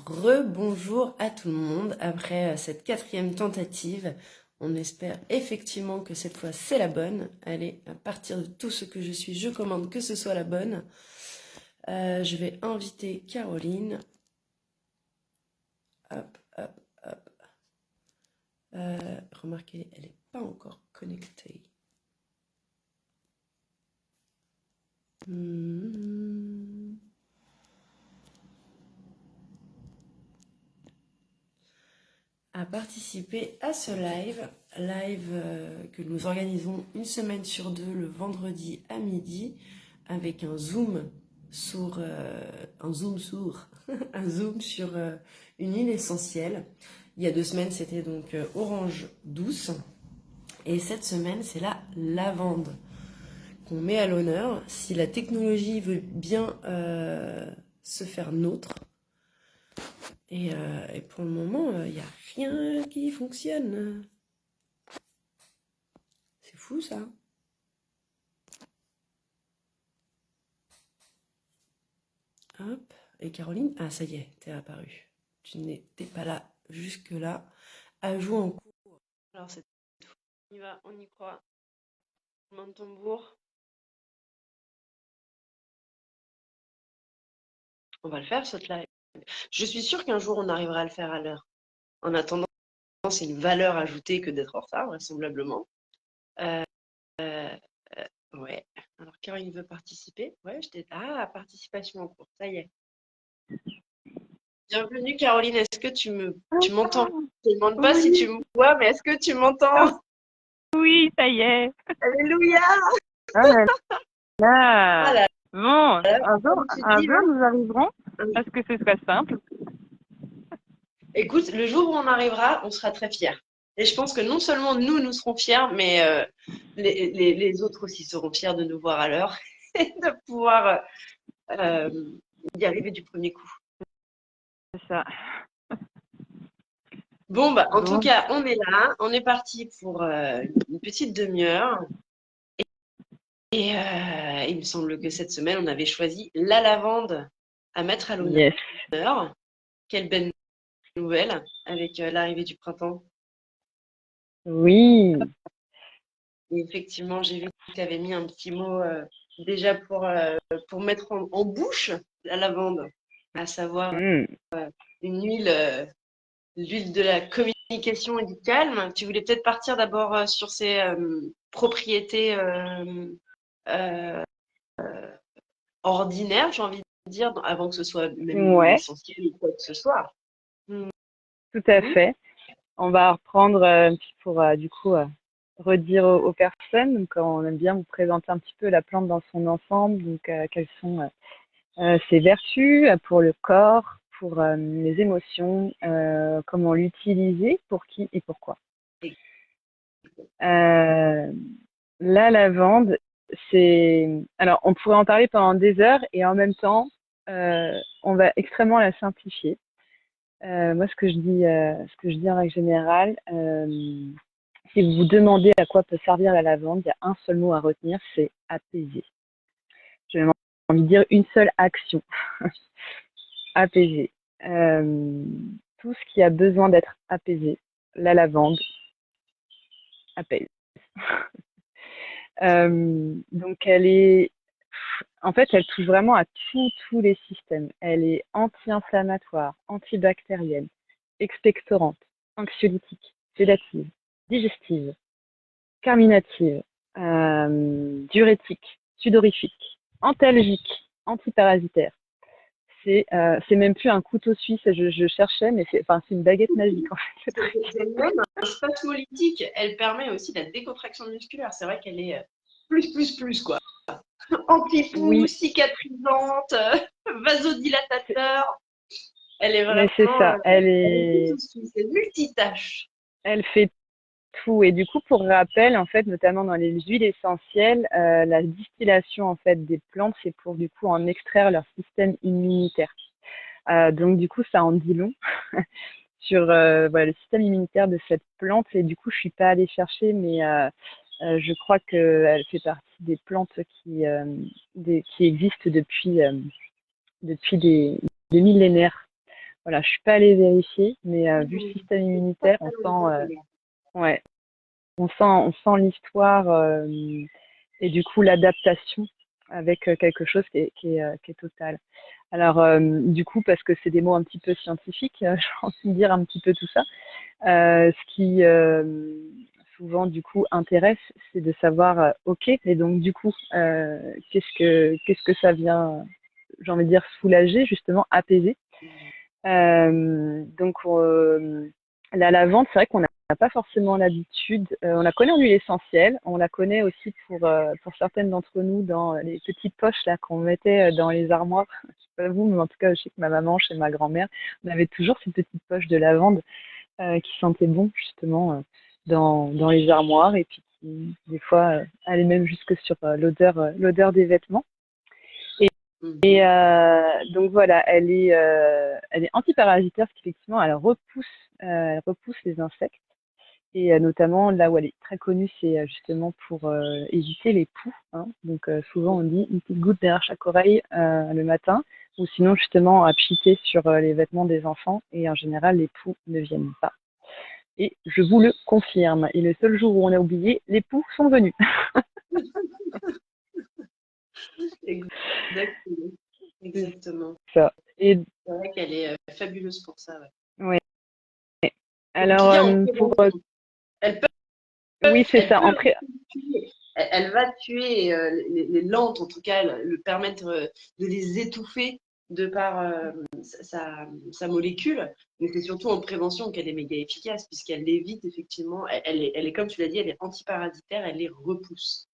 Rebonjour à tout le monde après cette quatrième tentative. On espère effectivement que cette fois c'est la bonne. Allez, à partir de tout ce que je suis, je commande que ce soit la bonne. Je vais inviter Caroline. Hop, hop, hop. Remarquez, elle n'est pas encore connectée. À participer à ce live que nous organisons une semaine sur deux le vendredi à midi avec un zoom sur un zoom sur une huile essentielle. Il y a 2 semaines c'était donc orange douce et cette semaine c'est la lavande qu'on met à l'honneur. Si la technologie veut bien se faire nôtre, et pour le moment, il n'y a rien qui fonctionne. C'est fou ça. Hop. Et Caroline, ah ça y est, t'es apparue. Tu n'étais pas là jusque-là. Ajout en cours. Alors c'est on y va, on y croit. Main de tambour. On va le faire, ce live. Je suis sûre qu'un jour on arrivera à le faire à l'heure. En attendant, c'est une valeur ajoutée que d'être en retard, vraisemblablement. Euh, euh, ouais. Alors Caroline veut participer. Ouais, ah, participation en cours, ça y est. Bienvenue Caroline, est-ce que tu m'entends? Je ne demande pas si tu me vois, mais est-ce que tu Ah m'entends? oui, ça y est. Alléluia! Ah là Ah là. là Bon, là, un jour, comme tu un dis, jour, nous arriverons hein. à ce que ce soit simple. Écoute, le jour où on arrivera, on sera très fiers. Et je pense que non seulement nous serons fiers, mais les autres aussi seront fiers de nous voir à l'heure et de pouvoir euh, y arriver du premier coup. C'est ça. Bon, bah, en tout Bon, cas, on est là, on est parti pour une petite demi-heure. Et il me semble que cette semaine, on avait choisi la lavande à mettre à yes. l'honneur. Quelle belle nouvelle avec l'arrivée du printemps. Oui. Et effectivement, j'ai vu que tu avais mis un petit mot déjà pour mettre en bouche la lavande, à savoir Hmm, une huile, l'huile de la communication et du calme. Tu voulais peut-être partir d'abord sur ses propriétés euh, ordinaires, j'ai envie de dire, avant que ce soit même une huile ouais, essentielle ou quoi que ce soit. tout à Mhm. fait. On va reprendre pour du coup redire aux personnes. Donc, on aime bien vous présenter un petit peu la plante dans son ensemble. Donc, quelles sont ses vertus pour le corps, pour les émotions, comment l'utiliser, pour qui et pourquoi. Euh, la lavande, alors, on pourrait en parler pendant des heures et en même temps, on va extrêmement la simplifier. Moi, ce que je dis en règle générale, si vous vous demandez à quoi peut servir la lavande, il y a un seul mot à retenir, c'est apaiser. J'ai même envie de dire une seule action, apaiser. Euh, tout ce qui a besoin d'être apaisé, la lavande apaise. Donc en fait, elle touche vraiment à tous les systèmes. Elle est anti-inflammatoire, antibactérienne, expectorante, anxiolytique, sédative, digestive, carminative, diurétique, sudorifique, antalgique, antiparasitaire. C'est même plus un couteau suisse, je cherchais, mais c'est une baguette magique en fait. C'est même un spasmolytique. Elle permet aussi la décontraction musculaire. C'est vrai qu'elle est plus, quoi. Anti-pouls, Oui, cicatrisante, vasodilatateur. Elle est mais c'est vraiment, ça. elle est tout aussi, c'est multitâche. Elle fait tout. Et du coup, pour rappel, en fait, notamment dans les huiles essentielles, la distillation en fait des plantes, c'est pour du coup en extraire leur système immunitaire. Donc du coup, ça en dit long sur voilà, le système immunitaire de cette plante. Et du coup, je suis pas allée chercher, mais je crois qu'elle fait partie des plantes qui existent depuis des des millénaires. Voilà, je suis pas allée vérifier, mais vu le système immunitaire, ouais, on sent l'histoire et du coup l'adaptation avec quelque chose qui est total. Alors, du coup, parce que c'est des mots un petit peu scientifiques, j'ai envie de dire un petit peu tout ça. Ce qui souvent du coup intéresse, c'est de savoir, ok, et donc du coup, qu'est-ce que ça vient, j'ai envie de dire soulager, justement apaiser. Donc la lavande, c'est vrai qu'on n'a pas forcément l'habitude. On la connaît en huile essentielle, on la connaît aussi pour certaines d'entre nous dans les petites poches là qu'on mettait dans les armoires. Je sais pas vous, mais en tout cas, je sais que ma maman, chez ma grand-mère, on avait toujours ces petites poches de lavande qui sentaient bon justement dans les armoires et puis qui, des fois, allaient même jusque sur l'odeur des vêtements. Et donc voilà, elle est antiparasitaire parce qu'effectivement, elle repousse les insectes. Et notamment, là où elle est très connue, c'est justement pour éviter les poux. Hein. Donc souvent, on dit une petite goutte derrière chaque oreille le matin, ou sinon justement à pchiter sur les vêtements des enfants. Et en général, les poux ne viennent pas. Et je vous le confirme. Et le seul jour où on a oublié, les poux sont venus. Exactement. Exactement. Ça. Et C'est vrai qu'elle est fabuleuse pour ça. Ouais. ouais. Donc, Alors, il y a en pour prévention. Elle peut, oui, c'est elle ça. peut tuer. Elle va tuer les lentes, en tout cas, le permettre de les étouffer de par sa molécule. Mais c'est surtout en prévention qu'elle est méga efficace, puisqu'elle l'évite effectivement. Elle est, comme tu l'as dit, elle est antiparasitaire, elle les repousse.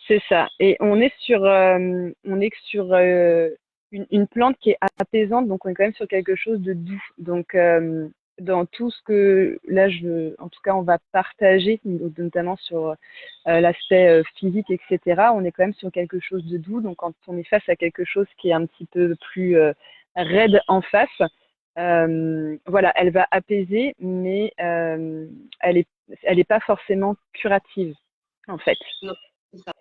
C'est ça. Et on est sur une plante qui est apaisante, donc on est quand même sur quelque chose de doux. Donc, dans tout ce que là, en tout cas, on va partager, notamment sur l'aspect physique, etc. On est quand même sur quelque chose de doux. Donc, quand on est face à quelque chose qui est un petit peu plus raide en face, voilà, elle va apaiser, mais elle est pas forcément curative, en fait. Non, c'est ça.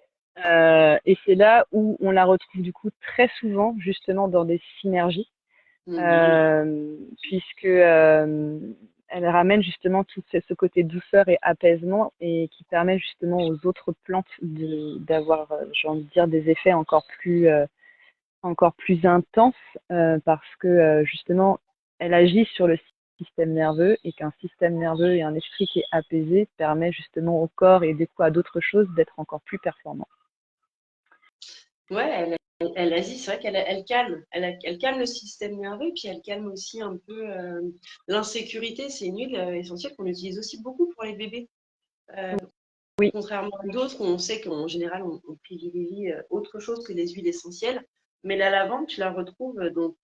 Et c'est là où on la retrouve du coup très souvent justement dans des synergies, Mhm. puisque elle ramène justement tout ce côté douceur et apaisement et qui permet justement aux autres plantes d'avoir, j'ai envie de dire, des effets encore plus intenses parce que justement elle agit sur le système nerveux et qu'un système nerveux et un esprit qui est apaisé permet justement au corps et du coup à d'autres choses d'être encore plus performants. Ouais, elle agit, c'est vrai qu'elle calme. Elle calme le système nerveux, puis elle calme aussi un peu l'insécurité. C'est une huile essentielle qu'on utilise aussi beaucoup pour les bébés. Euh, Oui, Contrairement à d'autres, on sait qu'en général, on privilégie autre chose que les huiles essentielles. Mais la lavande, tu la retrouves dans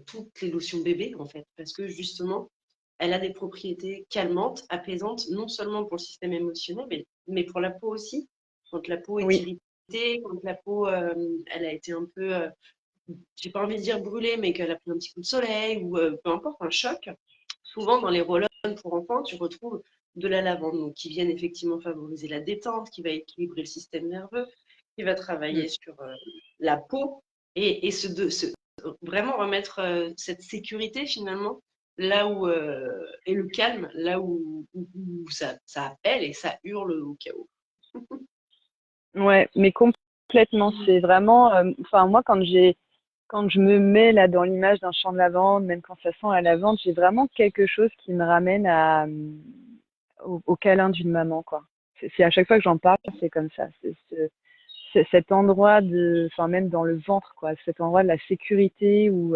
toutes les lotions bébés, en fait, parce que justement, elle a des propriétés calmantes, apaisantes, non seulement pour le système émotionnel, mais pour la peau aussi. Quand la peau est oui, irritée, quand la peau, elle a été un peu, j'ai pas envie de dire brûlée, mais qu'elle a pris un petit coup de soleil ou peu importe, un choc, souvent dans les roll pour enfants, tu retrouves de la lavande, donc qui viennent effectivement favoriser la détente, qui va équilibrer le système nerveux, qui va mm, travailler sur la peau et vraiment remettre cette sécurité finalement là où et le calme là où ça appelle et ça hurle au chaos. ouais, mais complètement. C'est vraiment, enfin moi quand je me mets là dans l'image d'un champ de lavande, même quand ça sent la lavande, j'ai vraiment quelque chose qui me ramène au câlin d'une maman, quoi. C'est à chaque fois que j'en parle, c'est comme ça. C'est cet endroit enfin même dans le ventre, quoi, cet endroit de la sécurité où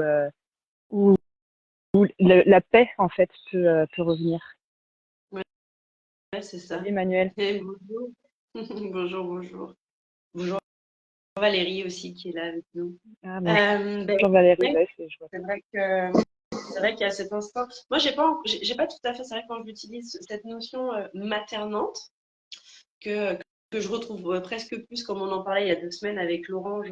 la paix en fait peut revenir. Ouais, c'est ça. Salut Emmanuel. Et bonjour. Bonjour, bonjour. Bonjour Valérie aussi qui est là avec nous. Ah bonjour Ben, Valérie, ouais, ouais, je vois c'est ça. vrai que c'est vrai qu'à cet instant, moi j'ai pas tout à fait, c'est vrai que quand j'utilise cette notion maternante que je retrouve presque plus comme on en parlait il y a 2 semaines avec l'orange,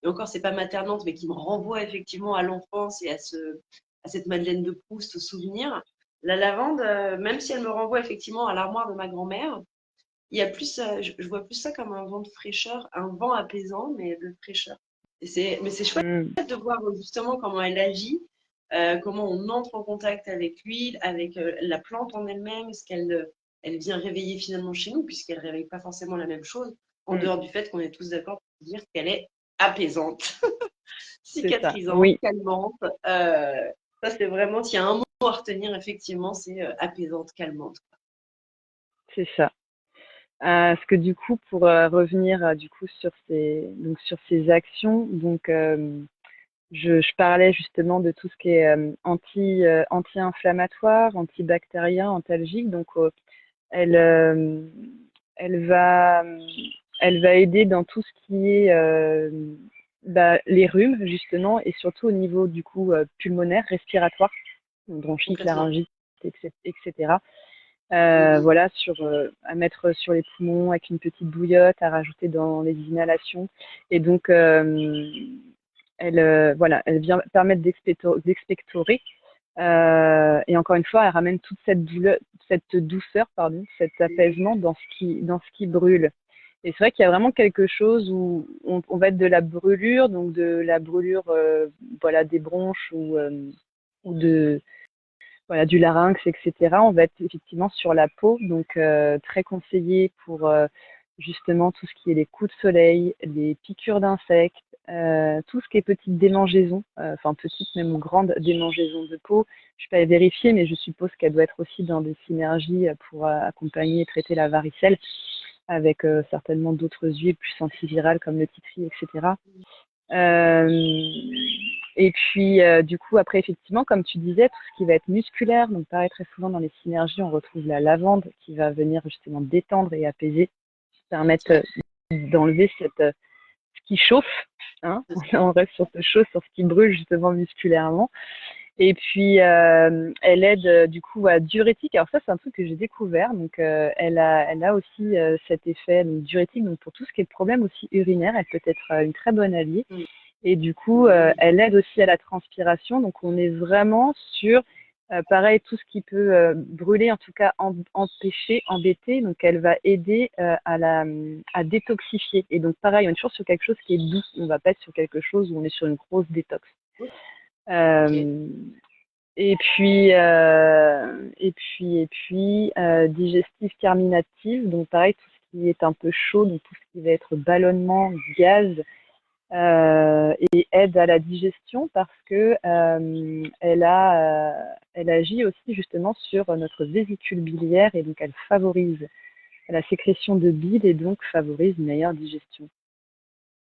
et encore c'est pas maternante, mais qui me renvoie effectivement à l'enfance et à cette Madeleine de Proust, au souvenir. La lavande, même si elle me renvoie effectivement à l'armoire de ma grand-mère, il y a plus, je vois plus ça comme un vent de fraîcheur, un vent apaisant, mais de fraîcheur. Mais c'est chouette Mm. de voir justement comment elle agit, comment on entre en contact avec l'huile, avec la plante en elle-même, ce elle vient réveiller finalement chez nous, puisqu'elle ne réveille pas forcément la même chose, en Mm. dehors du fait qu'on est tous d'accord pour dire qu'elle est apaisante, C'est ça. cicatrisante, Oui, calmante. Ça, c'est vraiment, s'il y a un mot à retenir, effectivement, c'est apaisante, calmante. c'est ça. Parce que du coup, pour revenir du coup sur ces actions, donc je parlais justement de tout ce qui est anti-inflammatoire, antibactérien, antalgique. Donc elle, euh, elle va, elle va aider dans tout ce qui est les rhumes justement et surtout au niveau du coup pulmonaire, respiratoire, bronchite, Complètement. laryngite, etc. Mhm. Voilà, à mettre sur les poumons avec une petite bouillotte, à rajouter dans les inhalations. Et donc, voilà, elle vient permettre d'expectorer. Et encore une fois, elle ramène toute cette douceur, pardon, cet apaisement dans ce qui brûle. Et c'est vrai qu'il y a vraiment quelque chose où on va être de la brûlure, donc de la brûlure, voilà, des bronches ou de, voilà, du larynx, etc. On va être effectivement sur la peau, donc très conseillé pour justement tout ce qui est les coups de soleil, les piqûres d'insectes, tout ce qui est petite démangeaison, enfin petite même ou grande démangeaison de peau. Je ne vais pas vérifier, mais je suppose qu'elle doit être aussi dans des synergies pour accompagner et traiter la varicelle, avec certainement d'autres huiles plus antivirales comme le titri, etc. Euh, et puis, du coup, après, effectivement, comme tu disais, tout ce qui va être musculaire, donc pareil, très souvent dans les synergies, on retrouve la lavande qui va venir justement détendre et apaiser, permettre Ouais, d'enlever ce qui chauffe, hein. c'est ça. On reste sur ce chaud, sur ce qui brûle justement musculairement. Et puis, elle aide du coup à diurétique. Alors ça, c'est un truc que j'ai découvert. Donc, elle a aussi cet effet donc, diurétique. Donc, pour tout ce qui est problème aussi urinaire, elle peut être une très bonne alliée. Mhm. Et du coup, Mhm. elle aide aussi à la transpiration. Donc, on est vraiment sur, pareil, tout ce qui peut brûler, en tout cas empêcher, embêter. Donc, elle va aider à détoxifier. Et donc, pareil, on est toujours sur quelque chose qui est doux. On ne va pas être sur quelque chose où on est sur une grosse détox. Ok. Euh, digestif carminative, donc pareil, tout ce qui est un peu chaud, donc tout ce qui va être ballonnement, gaz, et aide à la digestion parce que elle agit aussi justement sur notre vésicule biliaire et donc elle favorise la sécrétion de bile et donc favorise une meilleure digestion.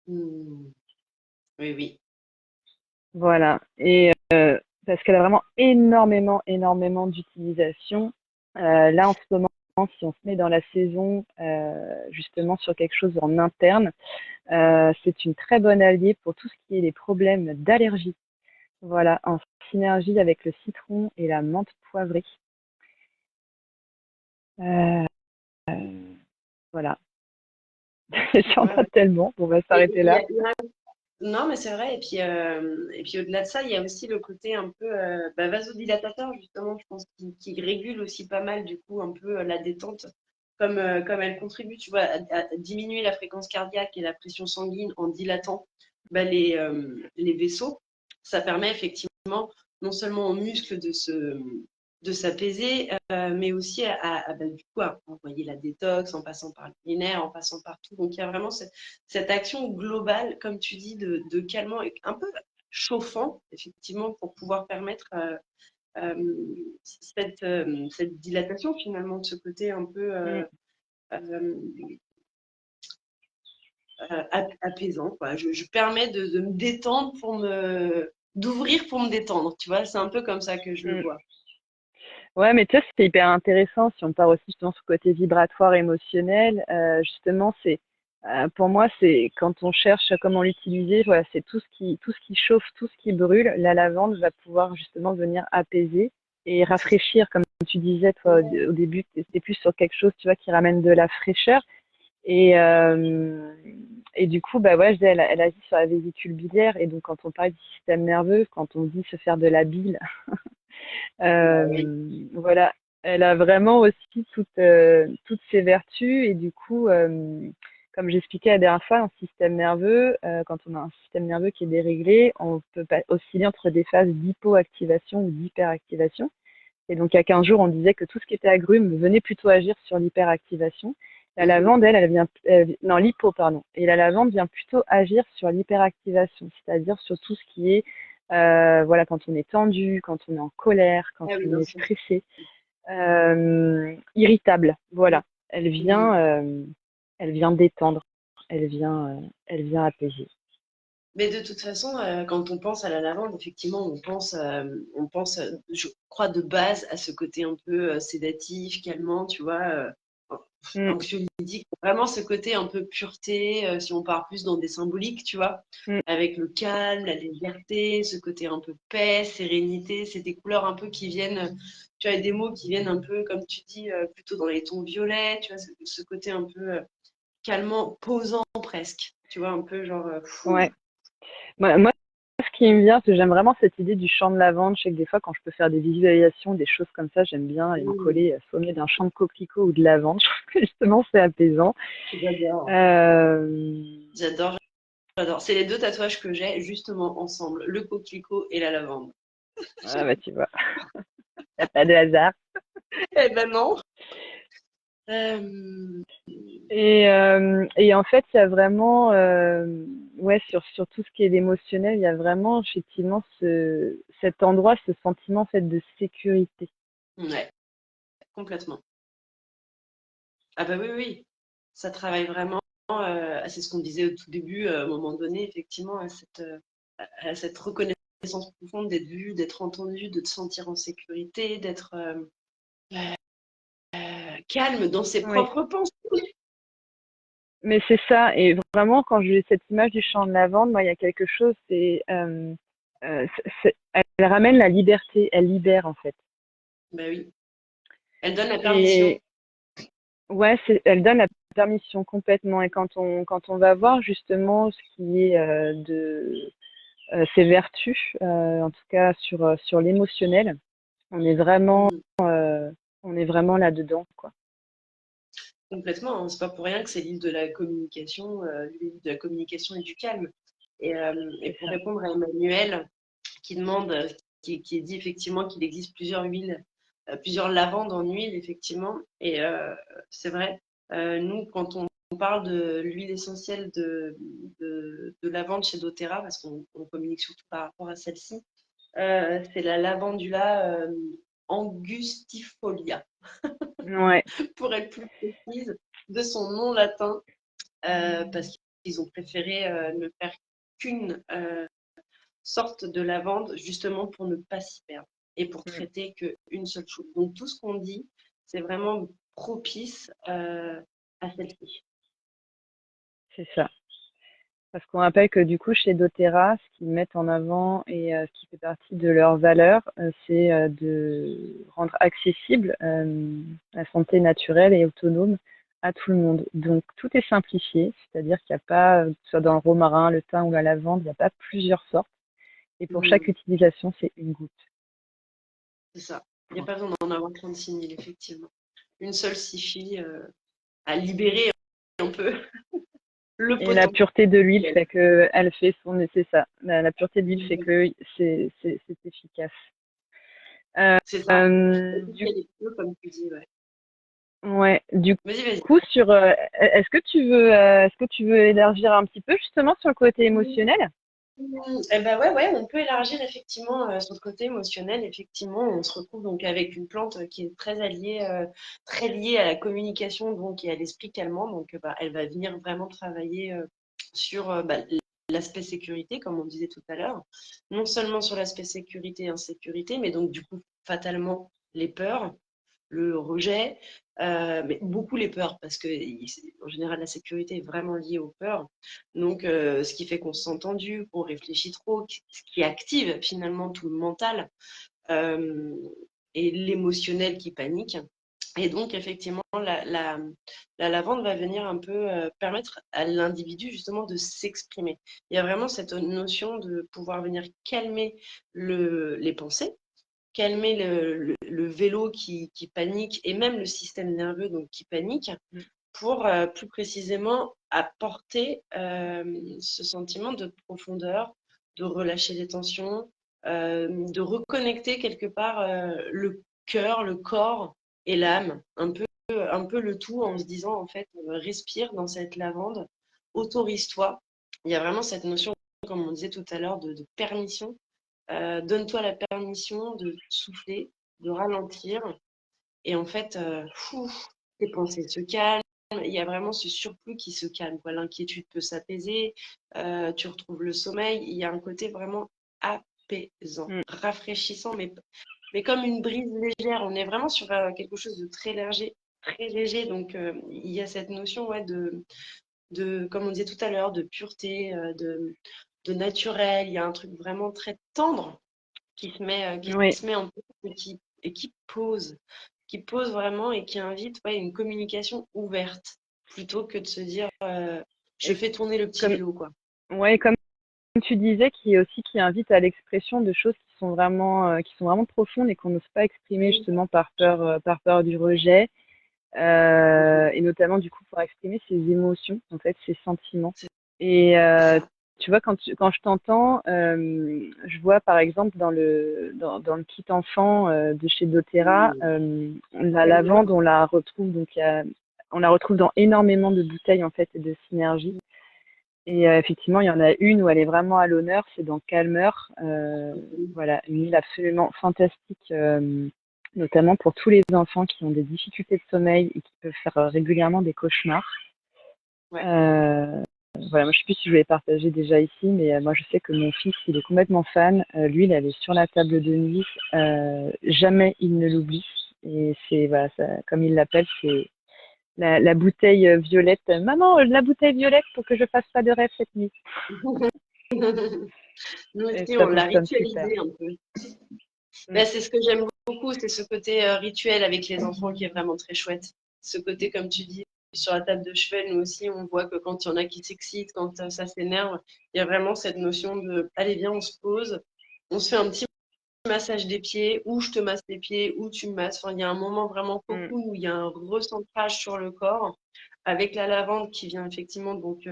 Mhm. Oui, oui. Voilà. Et parce qu'elle a vraiment énormément d'utilisation. Là, en ce moment, si on se met dans la saison, justement sur quelque chose en interne, c'est une très bonne alliée pour tout ce qui est les problèmes d'allergie. Voilà, en synergie avec le citron et la menthe poivrée. Euh, voilà, il y en Ouais, a ouais. tellement, on va Et s'arrêter là. non, mais c'est vrai. Et puis au-delà de ça, il y a aussi le côté un peu vasodilatateur, justement, je pense, qui régule aussi pas mal, du coup, un peu la détente. Comme elle contribue, tu vois, à diminuer la fréquence cardiaque et la pression sanguine en dilatant les vaisseaux, ça permet effectivement non seulement aux muscles de s'apaiser, mais aussi du coup, à envoyer la détox en passant par l'urinaire, en passant par tout. Donc il y a vraiment cette action globale, comme tu dis, de calmant et un peu chauffant, effectivement, pour pouvoir permettre cette dilatation finalement de ce côté un peu Mm, euh, apaisant. Quoi. Je permets de me détendre d'ouvrir pour me détendre. Tu vois, c'est un peu comme ça que je le mm. vois. Ouais, mais tu sais, c'est hyper intéressant si on part aussi justement sur le côté vibratoire émotionnel. Justement, pour moi, c'est quand on cherche comment l'utiliser, voilà, c'est tout ce qui chauffe, tout ce qui brûle. La lavande va pouvoir justement venir apaiser et C'est ça. rafraîchir, comme tu disais, toi, au début, c'était plus sur quelque chose, tu vois, qui ramène de la fraîcheur. Et, euh, et du coup, bah ouais, je dis, elle agit sur la vésicule biliaire. Et donc, quand on parle du système nerveux, quand on dit se faire de la bile, Bah oui. voilà, elle a vraiment aussi toutes ses vertus. Et du coup, comme j'expliquais la dernière fois, dans le système nerveux, quand on a un système nerveux qui est déréglé, on peut osciller entre des phases d'hypoactivation ou d'hyperactivation. Et donc, il y a 15 jours, on disait que tout ce qui était agrumes venait plutôt agir sur l'hyperactivation. La lavande, elle vient, non, l'hypo, pardon. Et la lavande vient plutôt agir sur l'hyperactivation, c'est-à-dire sur tout ce qui est, voilà, quand on est tendu, quand on est en colère, quand Ah oui, on bien est sûr. stressé, irritable. Voilà. Mhm. Elle vient détendre. Elle vient apaiser. Mais de toute façon, quand on pense à la lavande, effectivement, on pense, je crois de base à ce côté un peu sédatif, calmant, tu vois, Mm, anxiolytique. Vraiment ce côté un peu pureté, si on part plus dans des symboliques, tu vois, mm. avec le calme, la légèreté, ce côté un peu paix, sérénité. C'est des couleurs un peu qui viennent, tu vois, et des mots qui viennent un peu, comme tu dis, plutôt dans les tons violets, tu vois, ce côté un peu calmant, posant presque, tu vois, un peu genre, Ouais. Moi, ce qui me vient, parce que j'aime vraiment cette idée du champ de lavande. Je sais que des fois, quand je peux faire des visualisations, des choses comme ça, j'aime bien aller me coller soit au milieu d'un champ de coquelicots ou de lavande. Je trouve que justement, c'est apaisant. j'adore. Euh, J'adore, j'adore. C'est les deux tatouages que j'ai justement ensemble, le coquelicot et la lavande. ah bah tu vois, y a pas de hasard. Eh ben non. Euh, Et en fait, il y a vraiment, ouais, sur tout ce qui est émotionnel, il y a vraiment effectivement cet endroit, ce sentiment en fait de sécurité. ouais, complètement. Ah bah oui, oui. Ça travaille vraiment. C'est ce qu'on disait au tout début, à un moment donné, effectivement, à cette reconnaissance profonde d'être vu, d'être entendu, de te sentir en sécurité, d'être calme dans ses Oui. propres pensées. Mais c'est ça, et vraiment, quand j'ai cette image du champ de lavande, moi, il y a quelque chose, elle ramène la liberté, elle libère en fait. Bah oui. Elle donne la permission. Et ouais, elle donne la permission complètement. Et quand on va voir justement ce qui est de ses vertus, en tout cas sur l'émotionnel, on est vraiment, Mhm. on est vraiment là-dedans, quoi. Complètement, hein. C'est pas pour rien que c'est l'île de la communication et du calme. Et C'est pour ça. répondre à Emmanuel, qui demande, qui dit effectivement qu'il existe plusieurs huiles, plusieurs lavandes en huile, effectivement. Et c'est vrai, nous, quand on parle de l'huile essentielle de lavande chez doTERRA, parce qu'on communique surtout par rapport à celle-ci, c'est la lavandula angustifolia, Ouais. pour être plus précise, de son nom latin, parce qu'ils ont préféré ne faire qu'une sorte de lavande, justement pour ne pas s'y perdre et pour Mm. traiter qu'une seule chose. Donc tout ce qu'on dit, c'est vraiment propice à celle-ci. C'est ça. Parce qu'on rappelle que du coup, chez doTERRA, ce qu'ils mettent en avant et ce qui fait partie de leurs valeurs, c'est de rendre accessible la santé naturelle et autonome à tout le monde. Donc, tout est simplifié, c'est-à-dire qu'il n'y a pas, que ce soit dans le romarin, le thym ou la lavande, il n'y a pas plusieurs sortes. Et pour chaque Mmh, utilisation, c'est une goutte. c'est ça. Il n'y a pas besoin d'en avoir 36 000, effectivement. Une seule suffit à libérer un peu le Et la potentiel. pureté de l'huile fait que elle fait son, c'est ça. La pureté de l'huile fait que c'est efficace. Euh, C'est ça. Et puis, du il y a des peu, comme tu dis, ouais. Ouais, du Vas-y, vas-y. coup, est-ce que tu veux élargir un petit peu justement sur le côté émotionnel? Eh ben ouais, ouais, on peut élargir effectivement sur le côté émotionnel. Effectivement, on se retrouve donc avec une plante qui est très liée à la communication donc et à l'esprit calmant. Donc, bah, elle va venir vraiment travailler sur bah, l'aspect sécurité, comme on disait tout à l'heure. Non seulement sur l'aspect sécurité et insécurité, mais donc du coup, fatalement, les peurs, le rejet, mais beaucoup les peurs, parce que en général, la sécurité est vraiment liée aux peurs. Donc, ce qui fait qu'on se sent tendu, qu'on réfléchit trop, ce qui active finalement tout le mental euh, et l'émotionnel qui panique. Et donc, effectivement, la lavande va venir un peu permettre à l'individu justement de s'exprimer. Il y a vraiment cette notion de pouvoir venir calmer les pensées, calmer le vélo qui panique et même le système nerveux donc qui panique pour plus précisément apporter ce sentiment de profondeur, de relâcher les tensions, de reconnecter quelque part le cœur, le corps et l'âme, un peu le tout en se disant en fait, respire dans cette lavande, autorise-toi. Il y a vraiment cette notion, comme on disait tout à l'heure, de permission. Donne-toi la permission de souffler, de ralentir. Et en fait, tes pensées se calment. Il y a vraiment ce surplus qui se calme, quoi. L'inquiétude peut s'apaiser. Tu retrouves le sommeil. Il y a un côté vraiment apaisant, Mm. rafraîchissant, mais comme une brise légère. On est vraiment sur quelque chose de très léger, très léger. Donc, il y a cette notion, ouais, comme on disait tout à l'heure, de pureté, de naturel. Il y a un truc vraiment très tendre qui Oui, se met en place et qui pose vraiment et qui invite, ouais, une communication ouverte plutôt que de se dire je et fais tourner le petit comme, vélo, quoi. ouais, comme tu disais, qui invite à l'expression de choses qui sont vraiment profondes et qu'on n'ose pas exprimer Oui, justement par peur du rejet, et notamment du coup pour exprimer ses émotions, en fait, ses sentiments. c'est Et ça. tu vois, quand je t'entends, je vois par exemple dans le kit enfant de chez doTERRA, Oui. la Tellement. lavande, on la retrouve dans énormément de bouteilles en fait et de synergie. Et effectivement, il y en a une où elle est vraiment à l'honneur, c'est dans Calmer. Voilà, une île absolument fantastique, notamment pour tous les enfants qui ont des difficultés de sommeil et qui peuvent faire régulièrement des cauchemars. Ouais. Euh, voilà, moi je sais plus si je l'ai partagé déjà ici, mais moi je sais que mon fils, il est complètement fan. Lui, il avait sur la table de nuit, jamais il ne l'oublie. Et c'est voilà, ça, comme il l'appelle, c'est la bouteille violette. Maman, la bouteille violette pour que je fasse pas de rêve cette nuit. Nous Et aussi, ça on l'a fonctionne super. ritualisé un peu. Mm. Ben, c'est ce que j'aime beaucoup, c'est ce côté rituel avec les enfants qui est vraiment très chouette. Ce côté, comme tu dis, sur la table de chevet, nous aussi, on voit que quand il y en a qui s'excitent, quand ça s'énerve, il y a vraiment cette notion de allez, viens, on se pose, on se fait un petit massage des pieds, ou je te masse les pieds, ou tu me masses. Enfin, il y a un moment vraiment Mm. cocoon où il y a un recentrage sur le corps avec la lavande qui vient effectivement donc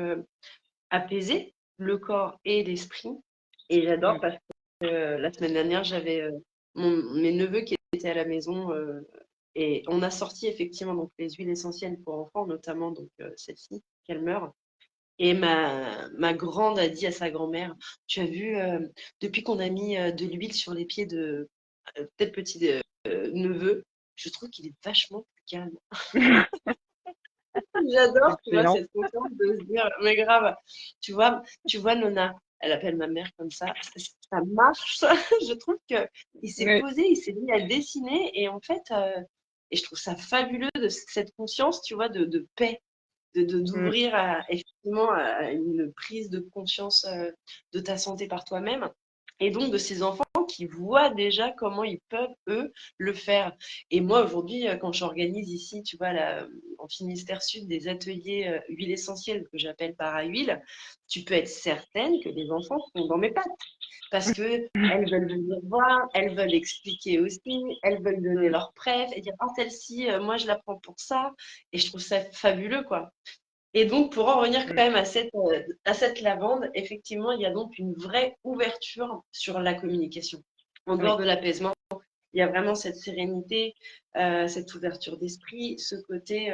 apaiser le corps et l'esprit. Et j'adore Mm. parce que la semaine dernière, j'avais mes neveux qui étaient à la maison et on a sorti effectivement donc les huiles essentielles pour enfants, notamment donc celle-ci, Calmer. Et ma grande a dit à sa grand-mère, tu as vu, depuis qu'on a mis de l'huile sur les pieds de tel petit neveu, je trouve qu'il est vachement plus calme. J'adore, tu vois, Excellent. cette confiance de se dire, mais grave, tu vois, Nona, elle appelle ma mère comme ça marche, ça. Je trouve que il s'est Oui. posé, il s'est mis à dessiner, et en fait, et je trouve ça fabuleux de cette conscience, tu vois, de paix, Mm. d'ouvrir effectivement à une prise de conscience de ta santé par toi-même. Et donc de ces enfants qui voient déjà comment ils peuvent, eux, le faire. Et moi, aujourd'hui, quand j'organise ici, tu vois, là, en Finistère Sud, des ateliers huile essentielle que j'appelle para-huile, tu peux être certaine que les enfants sont dans mes pattes. Parce que elles veulent venir voir, elles veulent expliquer aussi, elles veulent donner Mm. leur préf et dire, ah, celle-ci, moi, je la prends pour ça. Et je trouve ça fabuleux, quoi. Et donc, pour en revenir Mm. quand même à cette lavande, effectivement, il y a donc une vraie ouverture sur la communication. En Oui. dehors de l'apaisement, il y a vraiment cette sérénité, cette ouverture d'esprit, ce côté,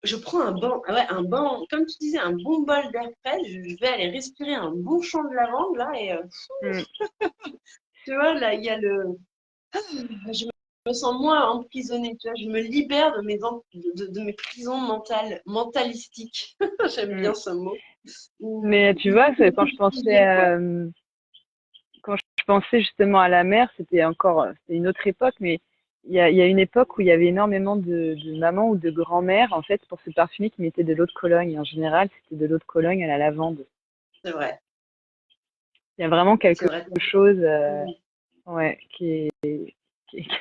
je prends ouais, un banc, comme tu disais, un bon bol d'air frais, je vais aller respirer un bon champ de lavande, là, et Mm. tu vois, là, il y a je me sens moins emprisonnée, tu vois, je me libère de mes prisons mentalistiques. J'aime Mm. bien ce mot. Mais tu Où vois, tout est pensais, figé, quoi. quand je pensais justement à la mer, c'était une autre époque, mais il y a une époque où il y avait énormément de mamans ou de grand-mères, en fait, pour se parfumer, qui mettaient de l'eau de Cologne. En général, c'était de l'eau de Cologne à la lavande. C'est vrai, Il y a vraiment c'est quelque vrai. chose, ouais, qui est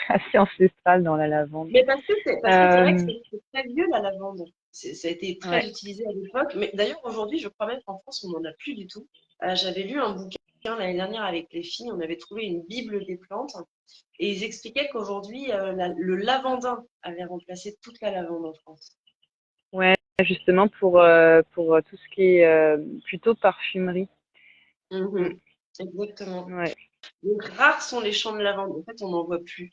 assez ancestral dans la lavande. Mais parce que c'est vrai que Euh, c'est très vieux, la lavande. Ça a été très ouais. utilisé à l'époque. Mais d'ailleurs, aujourd'hui, je crois même qu'en France, on n'en a plus du tout. J'avais lu un bouquin l'année dernière avec les filles, on avait trouvé une bible des plantes et ils expliquaient qu'aujourd'hui, le lavandin avait remplacé toute la lavande en France. Ouais, justement pour tout ce qui est plutôt parfumerie. Mm, Mhm. Exactement. ouais, Donc, rares sont les champs de lavande. En fait, on n'en voit plus.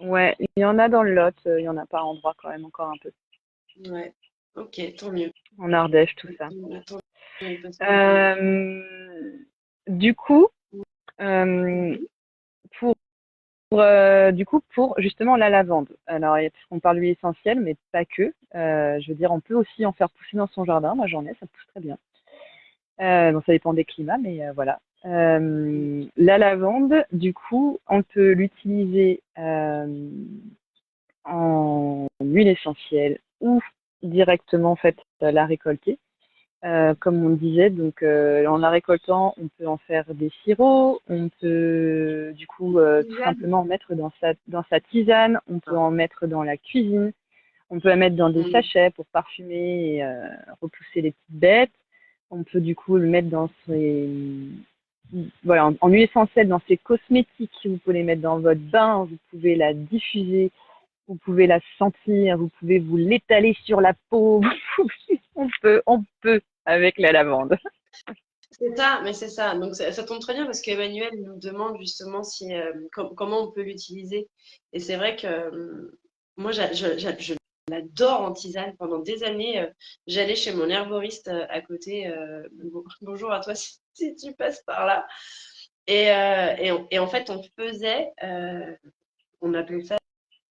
ouais, il y en a dans le Lot, il y en a par endroit quand même encore un peu. Ouais. Ok, tant mieux. En Ardèche, tout ça. Tant mieux parce que... Euh, du coup, euh, Mhm. pour pour justement la lavande. Alors, on parle d'huile essentielle, mais pas que. Je veux dire, on peut aussi en faire pousser dans son jardin. Moi, j'en ai, ça pousse très bien. Bon, ça dépend des climats, mais voilà. La lavande, du coup, on peut l'utiliser en huile essentielle ou directement en fait la récolter. Comme on disait, donc en la récoltant, on peut en faire des sirops, on peut du coup tout Tisane. simplement en mettre dans sa tisane, on peut en mettre dans la cuisine, on peut la mettre dans des Mhm. sachets pour parfumer et repousser les petites bêtes. On peut du coup le mettre dans ses voilà en huile essentielle dans ses cosmétiques. Vous pouvez les mettre dans votre bain, vous pouvez la diffuser, vous pouvez la sentir, vous pouvez vous l'étaler sur la peau. On peut avec la lavande. C'est ça, mais c'est ça. Donc, ça tombe très bien parce qu'Emmanuel nous demande justement si, comment on peut l'utiliser. Et c'est vrai que moi, je l'adore en tisane. Pendant des années, j'allais chez mon herboriste à côté. Bonjour à toi si tu passes par là. Et en fait, on appelait ça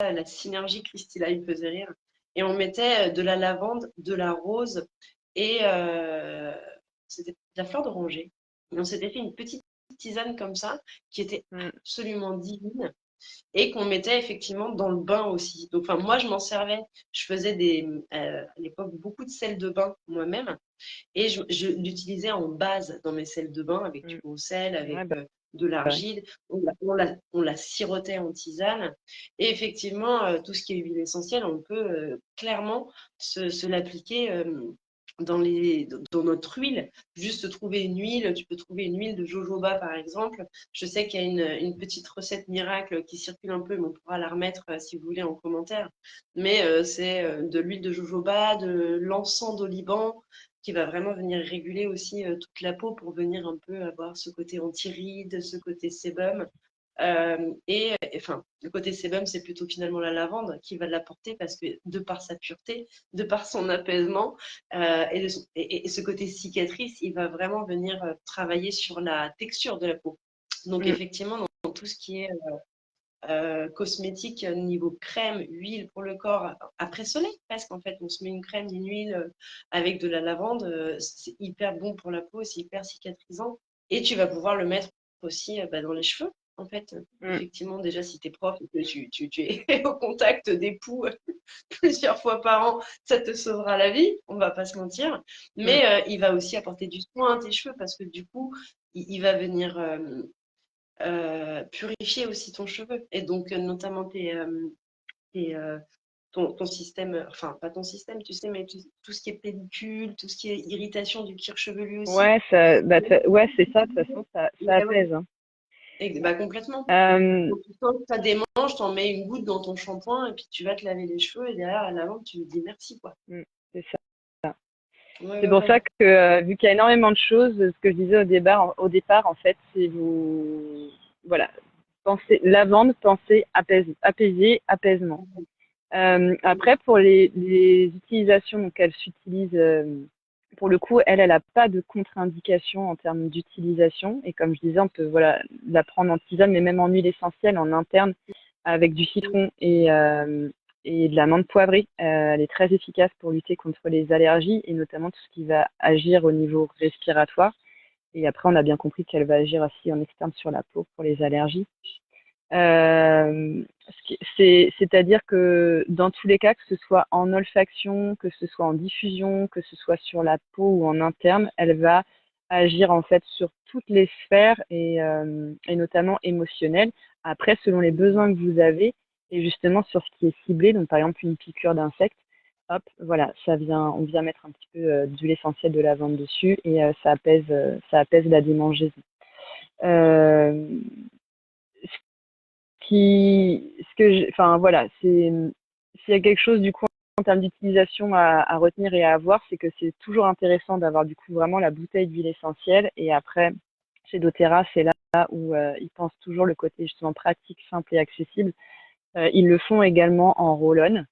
la synergie Christilla, il me faisait rire. Et on mettait de la lavande, de la rose et c'était de la fleur d'oranger. Et on s'était fait une petite tisane comme ça qui était Mm. absolument divine et qu'on mettait effectivement dans le bain aussi. Donc, enfin, moi, je m'en servais. Je faisais à l'époque beaucoup de sel de bain moi-même et je l'utilisais en base dans mes sels de bain avec du Mm. gros sel, Ouais, avec bah, de ouais. l'argile. On la sirotait en tisane. Et effectivement, tout ce qui est huile essentielle, on peut clairement se l'appliquer dans notre huile. Juste trouver une huile, tu peux trouver une huile de jojoba par exemple. Je sais qu'il y a une petite recette miracle qui circule un peu, mais on pourra la remettre si vous voulez en commentaire. Mais c'est de l'huile de jojoba, de l'encens d'oliban, qui va vraiment venir réguler aussi toute la peau pour venir un peu avoir ce côté anti-rides, ce côté sébum. Enfin, le côté sébum, c'est plutôt finalement la lavande qui va l'apporter parce que de par sa pureté, de par son apaisement et ce côté cicatrice, il va vraiment venir travailler sur la texture de la peau. Donc Mm. effectivement, dans tout ce qui est cosmétique niveau crème, huile pour le corps, après soleil parce qu'en fait on se met une crème, une huile avec de la lavande, c'est hyper bon pour la peau, c'est hyper cicatrisant et tu vas pouvoir le mettre aussi dans les cheveux. En fait, Mm. effectivement, déjà si tu es prof et que tu es au contact des poux plusieurs fois par an, ça te sauvera la vie, on va pas se mentir. Mm. Mais il va aussi apporter du soin à tes cheveux parce que du coup, il va venir purifier aussi ton cheveu. Et donc, notamment tes, ton système, enfin, pas ton système, tu sais, mais tout ce qui est pellicule, tout ce qui est irritation du cuir chevelu aussi. Ouais, ouais, c'est ça. De toute façon, ça Et ouais, apaise, hein. bah, complètement. Euh, Donc, quand tu as des manches, tu en mets une goutte dans ton shampoing et puis tu vas te laver les cheveux et derrière, à la lampe, tu lui dis merci, quoi. mm, c'est ça. Ouais, C'est ouais, pour ça ouais. que, vu qu'il y a énormément de choses, ce que je disais au départ, en fait, c'est vous, voilà, pensez lavande, pensez apaiser, apaisement. Après, pour les utilisations, donc elle s'utilise, pour le coup, elle n'a pas de contre-indication en termes d'utilisation. Et comme je disais, on peut voilà, la prendre en tisane, mais même en huile essentielle, en interne, avec du citron et de la menthe poivrée. Elle est très efficace pour lutter contre les allergies et notamment tout ce qui va agir au niveau respiratoire. Et après, on a bien compris qu'elle va agir aussi en externe sur la peau pour les allergies. C'est-à-dire que dans tous les cas, que ce soit en olfaction, que ce soit en diffusion, que ce soit sur la peau ou en interne, elle va agir en fait sur toutes les sphères et notamment émotionnelles. Après, selon les besoins que vous avez et justement sur ce qui est ciblé, donc par exemple une piqûre d'insecte, hop, voilà, on vient mettre un petit peu d'huile essentielle de lavande dessus et ça apaise la démangeaison. Euh, enfin voilà, s'il y a quelque chose du coup en termes d'utilisation à retenir et à avoir, c'est que c'est toujours intéressant d'avoir du coup vraiment la bouteille d'huile essentielle. Et après, chez doTERRA, c'est là où ils pensent toujours le côté justement pratique, simple et accessible. Ils le font également en roll-on,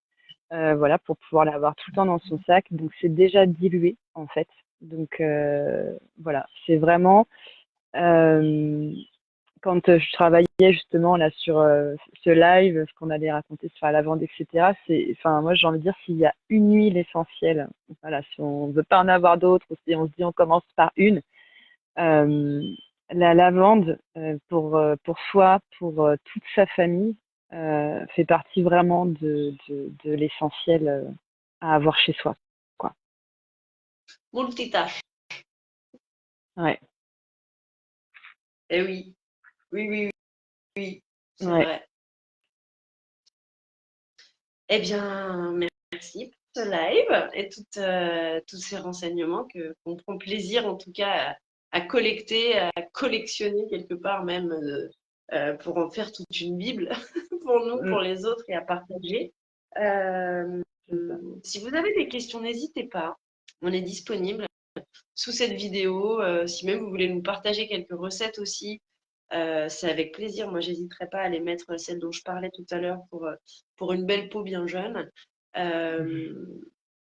voilà, pour pouvoir l'avoir tout le temps dans son sac. Donc c'est déjà dilué en fait. Donc voilà, c'est vraiment quand je travaillais justement là sur ce live, ce qu'on allait raconter sur la lavande, etc. Enfin, moi j'ai envie de dire s'il y a une huile essentielle, voilà, si on veut pas en avoir d'autres, ou si on se dit on commence par une, euh, la lavande pour soi, pour toute sa famille, fait partie vraiment de l'essentiel à avoir chez soi, quoi. Multitâche. Ouais, Eh oui, oui, oui, oui, c'est ouais. vrai. Eh bien, merci pour ce live et tous ces renseignements qu'on prend plaisir en tout cas à collecter, à collectionner quelque part même pour en faire toute une Bible pour nous, pour Mm, les autres et à partager. Euh, c'est ça. Si vous avez des questions, n'hésitez pas. On est disponible sous cette vidéo. Si même vous voulez nous partager quelques recettes aussi, c'est avec plaisir. Moi, j'hésiterai pas à les mettre, celles dont je parlais tout à l'heure, pour une belle peau bien jeune. Euh,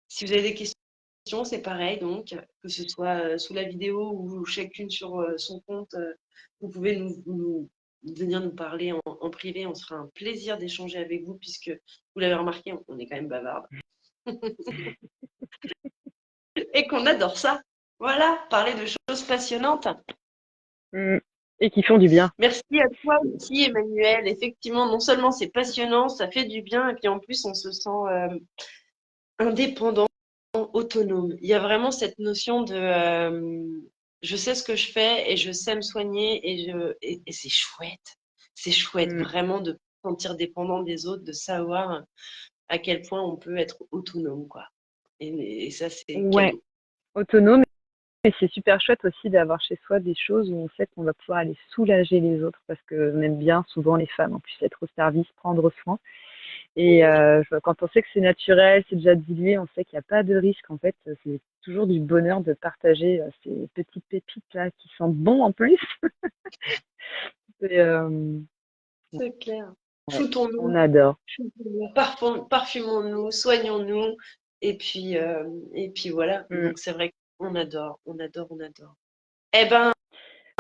Si vous avez des questions, c'est pareil, donc, que ce soit sous la vidéo ou chacune sur son compte, vous pouvez venir nous parler en privé. On se fera un plaisir d'échanger avec vous, puisque vous l'avez remarqué, on est quand même bavarde et qu'on adore ça. Voilà, parler de choses passionnantes. Mm. Et qui font du bien. Merci à toi aussi, Emmanuel. Effectivement, non seulement c'est passionnant, ça fait du bien, et puis en plus, on se sent indépendant, autonome. Il y a vraiment cette notion de je sais ce que je fais et je sais me soigner et c'est chouette. C'est chouette Mm. vraiment de se sentir dépendant des autres, de savoir à quel point on peut être autonome, quoi. Et ça, c'est Ouais, cadeau. autonome. Et c'est super chouette aussi d'avoir chez soi des choses où on sait qu'on va pouvoir aller soulager les autres parce qu'on aime bien souvent les femmes en plus être au service, prendre soin. Et quand on sait que c'est naturel, c'est déjà dilué, on sait qu'il n'y a pas de risque. En fait, c'est toujours du bonheur de partager ces petites pépites là qui sentent bon en plus. Et, C'est clair. ouais, on Shootons-nous, adore. parfumons-nous, soignons-nous, et puis voilà. Mm. Donc c'est vrai qu'on adore, on adore, on adore. Eh ben,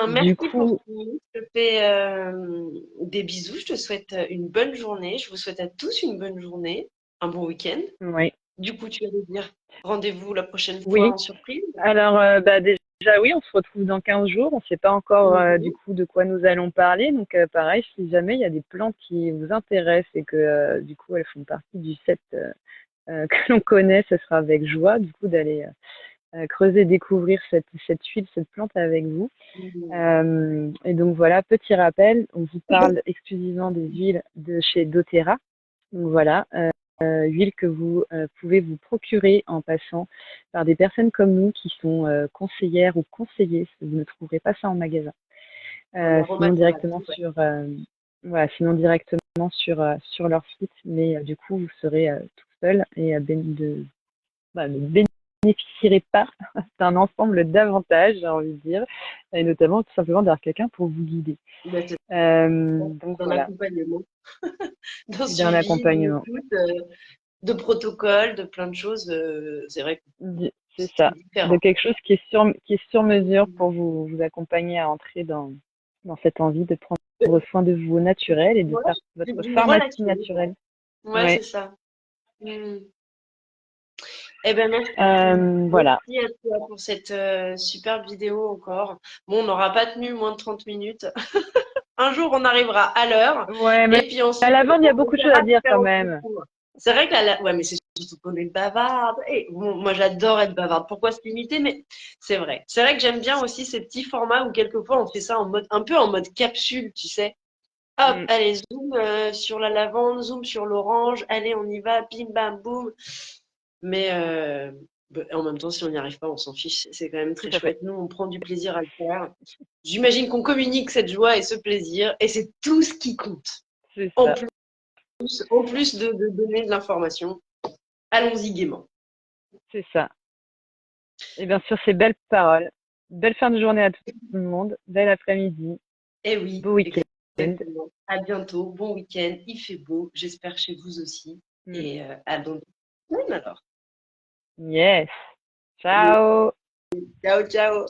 Du merci pour coup, tout. Je te fais des bisous. Je te souhaite une bonne journée. Je vous souhaite à tous une bonne journée, un bon week-end. oui, Du coup, tu allais dire rendez-vous la prochaine fois oui. en surprise. Alors, bah, déjà, oui, on se retrouve dans 15 jours. On ne sait pas encore du Mhm. coup de quoi nous allons parler. Donc, pareil, si jamais il y a des plantes qui vous intéressent et que du coup elles font partie du set que l'on connaît, ce sera avec joie du coup d'aller creuser, découvrir cette huile, cette plante avec vous. Mhm. Et donc voilà, petit rappel, on vous parle exclusivement des huiles de chez doTERRA. Donc voilà, huile que vous pouvez vous procurer en passant par des personnes comme nous qui sont conseillères ou conseillers. Vous ne trouverez pas ça en magasin. En Sinon aromathérapie, directement ouais. voilà, sinon directement sur leur site. Mais du coup, vous serez tout seul et ne bénéficierez pas d'un ensemble d'avantages, j'ai envie de dire, et notamment tout simplement d'avoir quelqu'un pour vous guider. Ben, c'est Donc d'un voilà, accompagnement, d'un et d'un suivi, d'une accompagnement. écoute, de protocole, de plein de choses. C'est vrai que C'est c'est ça, de différent. quelque chose qui est sur mesure pour vous accompagner à entrer dans cette envie de prendre soin de vous naturel et de Voilà, faire votre d'une pharmacie relation, quoi. naturelle. Ouais, c'est Ouais. ça. Mm. Eh ben merci. Voilà. Merci à toi pour cette superbe vidéo encore. Bon, on n'aura pas tenu moins de 30 minutes. Un jour, on arrivera à l'heure. Ouais, mais Et puis à ensuite, la vente, il y a on beaucoup de choses à essaiera de dire faire quand au même. concours. C'est vrai que ouais, mais c'est surtout qu'on est bavarde. Et bon, moi, j'adore être bavarde. Pourquoi se limiter? Mais c'est vrai. C'est vrai que j'aime bien aussi ces petits formats où quelquefois on fait ça un peu en mode capsule, tu sais. Hop, Mm. allez, zoom sur la lavande, zoom sur l'orange. Allez, on y va. Bim, bam, boum. Mais en même temps, si on n'y arrive pas, on s'en fiche. C'est quand même Tout très à fait. chouette. Nous, on prend du plaisir à le faire. J'imagine qu'on communique cette joie et ce plaisir, et c'est tout ce qui compte. C'est En ça. plus, en plus de donner de l'information, allons-y gaiement. C'est ça. Et bien sûr, ces belles paroles. Belle fin de journée à tout le monde. Bel après-midi. Eh oui, Beau week-end. exactement. À bientôt. Bon week-end. Il fait beau. J'espère chez vous aussi. Mm. Et à dans 2 semaines alors. Yes. Allez, Ciao. ciao, ciao.